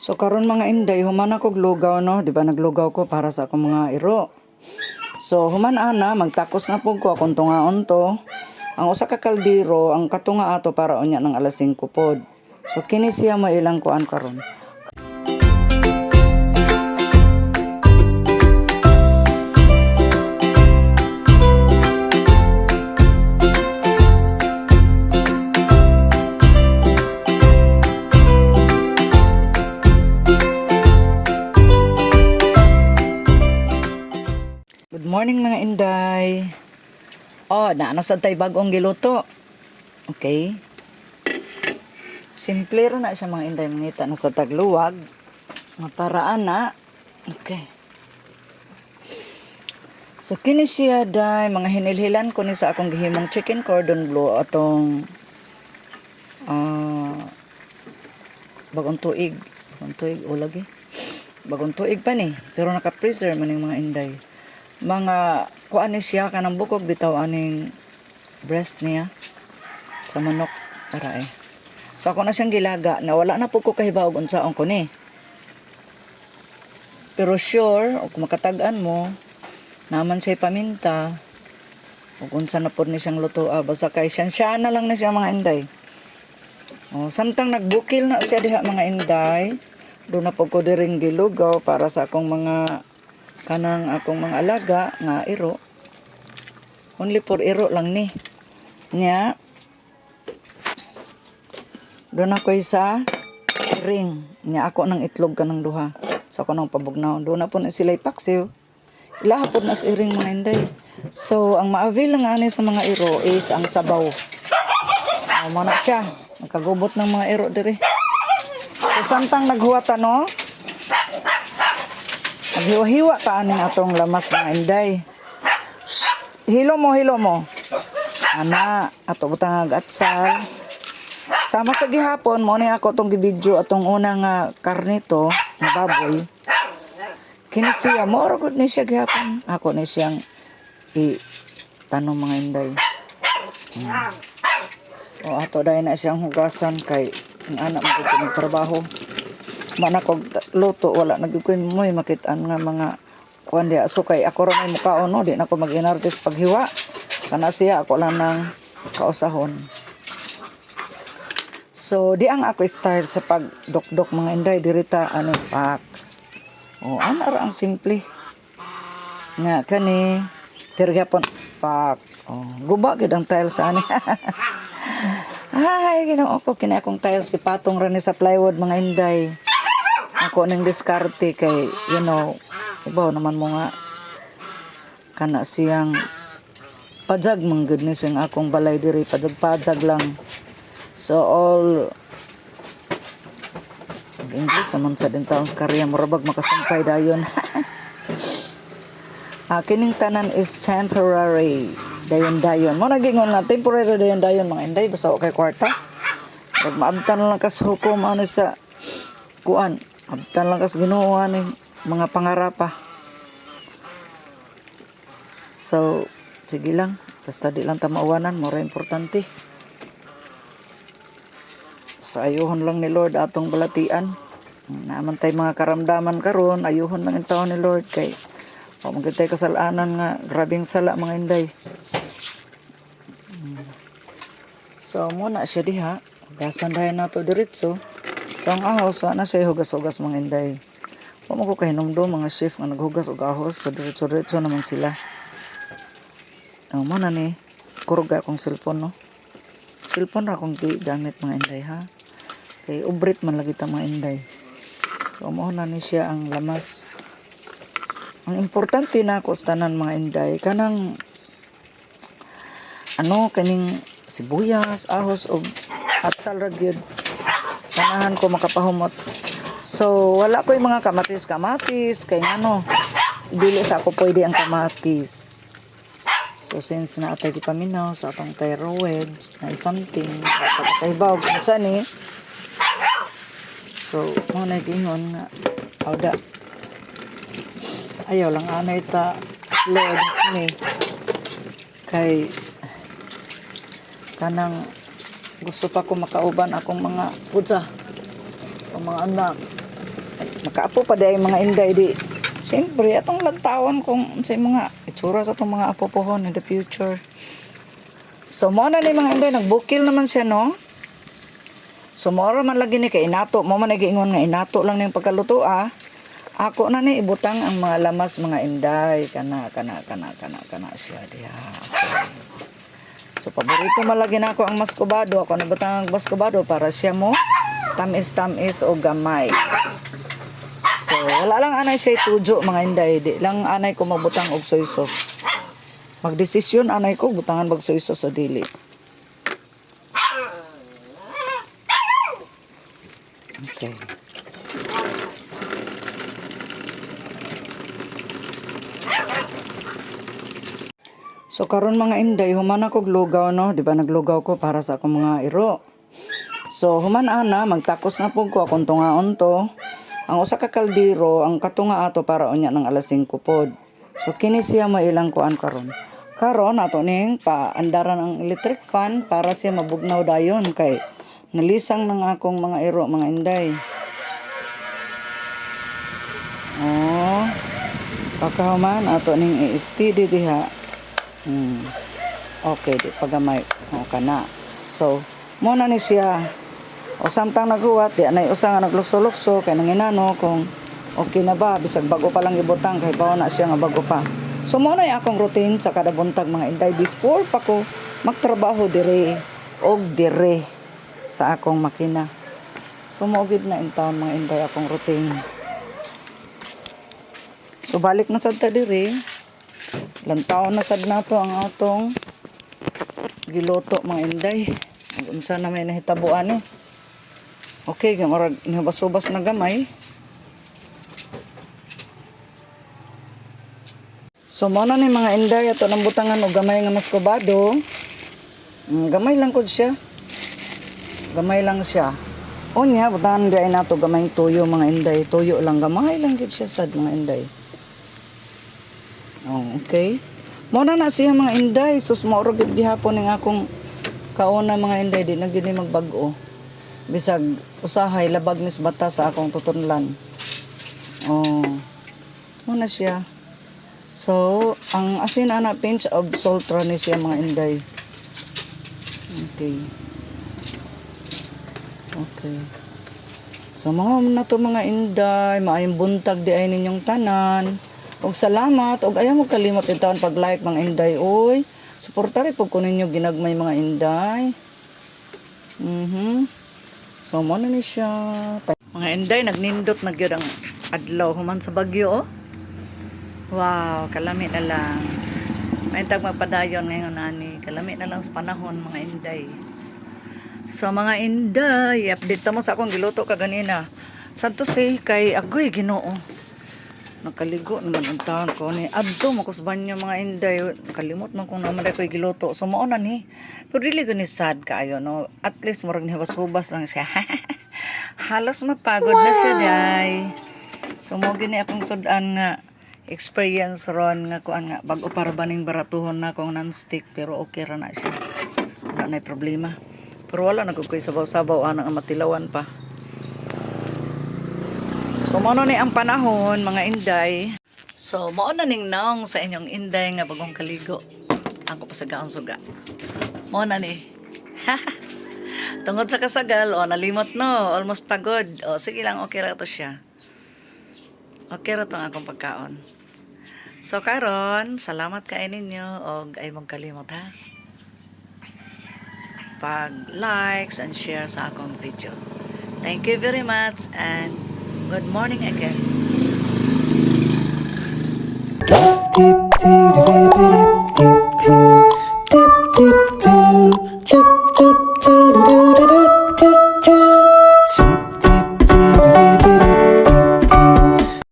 So karon mga inday, human ako lugaw no, di ba naglugaw ko para sa akong mga iro. So human ana magtakos na pud ko akong tungaon to. Ang usa ka kaldero ang katunga ato para unya ng alas 5 pod. So kini siya mailang kuan karon. Good morning mga inday. Oh, nasa tay bagong giluto. Okay. Simple ra na siya mga inday, mangita na sa tagluwag. Nga paraan na. Okay. So kini siya day mga hinilhilan ko ni sa akong gihimong chicken cordon bleu atong bagong tuig. Bagong tuig o lagi. Bagong tuig pa ni, pero naka-freezer man yung mga inday. Mga kuan ni siya kanang bukog bitaw aning breast niya sa manok para eh. So ako na siyang gilaga na wala na po ko kahibaw og unsaon ko ni. Pero sure, kung makatag-an mo, naman say paminta, ug unsa na po ni siyang luto, basta kay siya na lang na siya mga inday. Oh, samtang nagbukil na siya diha mga inday, do na po ko diring gilugaw para sa akong mga kanang akong mga alaga nga iro. Only for iro lang ni. Nya. Doon ako sa ring. Nya ako nang itlog kanang duha. So ako nang pabugnaw. Doon na po na sila ipaksiw. Ilaha po na sa iring mga inday. So ang ma-avail lang ani sa mga iro is ang sabaw. Mo na siya. Nagkagubot ng mga iro diri. So samtang naghuwata no. Naghiwa-hiwa ta aning atong lamas mga inday. Hilo mo. Ana, ato butang atsal. Sama sa gihapon mo ni ako tong gibidyo atong una nga karnito, nga baboy. Kini siya mo ra gud ni siya gihapon. Ako ni siyang tanong mga inday. O ato dai na siyang hugasan kay ang anak mo trabaho. Mana kog luto wala nagkuin mo makitaan nga mga kuan dia so kay ako ra may mukaon no di na ko mag-inartis paghiwa kana siya ako lang nang kausahon. So di ang ako start sa pagdokdok mga inday dirita ani pak. O ana ra ang simple nga kani tirgapon pak. O guba gid ang tiles ani. Ay ginoo ko kini akong tiles gipatong ra ni sa plywood mga inday. Ako nang diskarte kay, you know, ibaw naman mo nga, kana siyang pajag mong goodness yung akong balay diri, pajag lang. So all, English, saman sa din taong karya, murabag makasumpay dayon. Kining tanan is temporary, dayon. Mo nagingon nga, temporary dayon mga inday, basta o kay kwarta. Pag maabtan lang kas hukom, ano sa, kuan, abtan lang kas Ginoo ani mga pangarapa. So, sige lang. Basta di lang ta mauwanan, mora importante. Sa ayuhon lang ni Lord atong balatian. Naman tay mga karamdaman karon, ayuhon lang ang taon ni Lord kay o magitay kasalanan nga grabing sala mga inday. So, muna siya diha. Gasan dayon nato diretso. So ang ahos, na siya hugas-hugas mga inday. Huwag mo ko kahinumdo mga chef nga naghugas og ahos. So diretso naman sila. Mo na ni, kurga akong cellphone no. Cellphone ra akong gamit mga inday ha. Kay ubrit man lagi ta mga inday. So mo na ni siya ang lamas. Ang importante na ako sa tanan mga inday, kanang kaning sibuyas, ahos og atsal ra gyud. Kanahan ko makapahumot. So, wala ko yung mga kamatis. Kaya ngano, dili sa ako pwede ang kamatis. So, since na atay gipaminaw sa atong thyroid, na something, pagkakahibaw, kung ni. So, muna gingon nga, awda. Ayaw lang anay ta, Lord, ni. Kay, kanang, gusto pa ko makauban akong mga putsa o mga anak Makaapo pa day mga inday di. Siyempre, atong lantawan kung sa mga itsura sa atong mga apo pohon in the future. So, mo na ni mga inday, nagbukil naman siya, no? So, mora man lagi ni kay inato. Mo man nagiingon nga inato lang ning pagkaluto, ah. Ako na ni ibutang ang mga lamas mga inday. Kana siya diha. Okay. So, paborito man lagi na ako ang maskobado. Ako nabutang ang maskobado para siya mo tamis-tamis o gamay. So, wala lang anay siya tujo mga inday. Di lang anay ko mabutang og soy sauce. Magdesisyon anay ko butangan bag soy sauce o dili. Okay. So karon mga inday, human ako lugaw, no? Di ba naglugaw ko para sa akong mga iro. So human ana, magtakos na pug ko akong tungaon to. Ang usa ka kaldero, ang katunga ato para unya ng alas 5 pod. So kini siya mailang kuan karon. Karon ato ning paandaran ang electric fan para siya mabugnaw dayon kay nalisang ng akong mga iro mga inday. Oh. Pagkahuman ato ning i-steady diha. Okay, di pagamay. O kana. So, mo na ni siya. O samtang naghuwat, di anay usa nga naglukso-lukso kay nanginano kung okay na ba bisag bago pa lang ibutang kay bawo na siya nga bago pa. So mo na akong routine sa kada buntag mga inday before pa ko magtrabaho dire og dire sa akong makina. So mo gid na in town mga inday akong routine. So balik na sad ta dire. Lantaw na sad nato ang atong giluto mga inday. Unsa na may nahitabuan eh. Okay, kung orag nabasubas na gamay. So mo na ni mga inday ato nang butangan og gamay nga maskobado. Gamay lang kod siya. Gamay lang siya. Unya butangan di ay nato gamay tuyo mga inday. Tuyo lang gamay lang gid siya sad mga inday. Oh, okay. Mo na siya mga inday. Sus mauro gid gihapon ning akong kauna mga inday di na gid ni magbag-o. Bisag usahay labag nis bata sa akong tutunlan. Oh. Mo na siya. So, ang asin ana pinch of salt ra ni siya mga inday. Okay. Okay. So mga na to mga inday, maayong buntag di ay ninyong tanan. Og salamat og ayaw mo kalimot itawon pag like mga inday oy. Suportari po ko ninyo ginagmay mga inday. So mo na ni siya. Mga inday nagnindot na gyud ang adlaw human sa bagyo oh. Wow, kalami na lang. May tag magpadayon ngayon ani. Kalami na lang sa panahon mga inday. So mga inday, update mo sa akong giluto kaganina. Santo say kay agoy Ginoo. Nakaligo naman ang taon ko ni adto makusban niya mga inday. Kalimot man kung naman ko'y giluto. So mao na ni. Pero dili gani sad kaayo no. At least murag ni hubas lang siya. Halos mapagod na siya day. So mo gini akong sudan nga experience ron nga kuan nga bag-o para baning baratuhon na kong non-stick pero okay ra na siya. Wala na problema. Pero wala na ko'y sabaw-sabaw anang matilawan pa. So mo ni ang panahon mga inday. So mo na ning naong sa inyong inday nga bagong kaligo. Ako pa sa gaon suga. Mo na ni. Tungod sa kasagal o nalimot no, almost pagod. O sige lang okay ra to siya. Okay ra tong akong pagkaon. So karon, salamat kay ninyo og ay mong kalimot ha. Pag likes and share sa akong video. Thank you very much and good morning again.